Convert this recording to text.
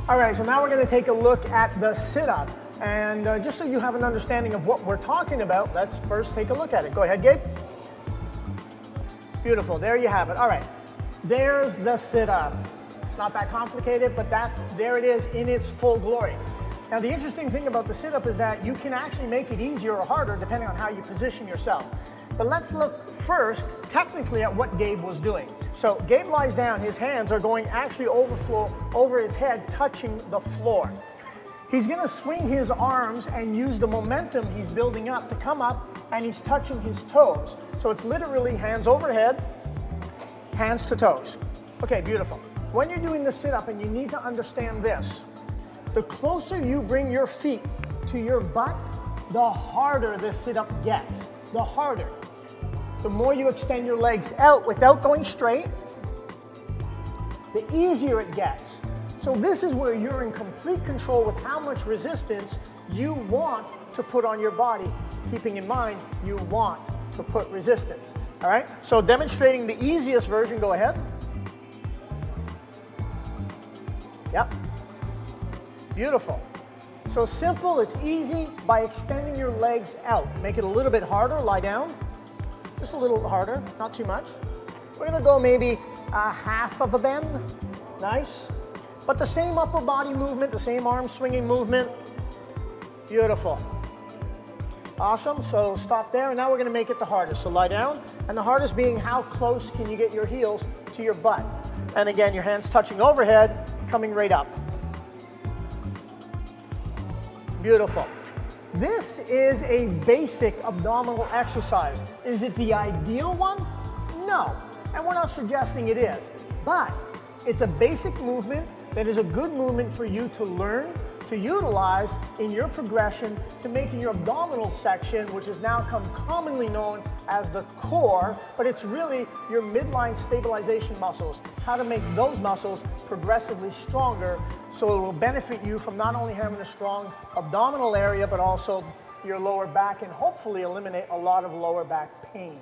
All right, so now we're going to take a look at the sit-up. And just so you have an understanding of what we're talking about, let's first take a look at it. Go ahead, Gabe. Beautiful, there you have it. All right, there's the sit-up. It's not that complicated, but there it is in its full glory. Now, the interesting thing about the sit-up is that you can actually make it easier or harder depending on how you position yourself. But let's look first, technically, at what Gabe was doing. So Gabe lies down, his hands are going actually over his head, touching the floor. He's gonna swing his arms and use the momentum he's building up to come up, and he's touching his toes. So it's literally hands overhead, hands to toes. Okay, beautiful. When you're doing the sit-up, and you need to understand this, the closer you bring your feet to your butt, the harder the sit-up gets, the harder. The more you extend your legs out without going straight, the easier it gets. So this is where you're in complete control with how much resistance you want to put on your body, keeping in mind you want to put resistance. All right, so demonstrating the easiest version, go ahead. Yep, beautiful. So simple, it's easy by extending your legs out. Make it a little bit harder, lie down. Just a little harder, not too much. We're gonna go maybe a half of a bend, nice. But the same upper body movement, the same arm swinging movement, beautiful. Awesome, so stop there, and now we're gonna make it the hardest. So lie down, and the hardest being how close can you get your heels to your butt. And again, your hands touching overhead, coming right up. Beautiful. This is a basic abdominal exercise. Is it the ideal one? No, and we're not suggesting it is, but it's a basic movement that is a good movement for you to learn, to utilize in your progression to making your abdominal section, which has now come commonly known as the core, but it's really your midline stabilization muscles, how to make those muscles progressively stronger so it will benefit you from not only having a strong abdominal area, but also your lower back, and hopefully eliminate a lot of lower back pain.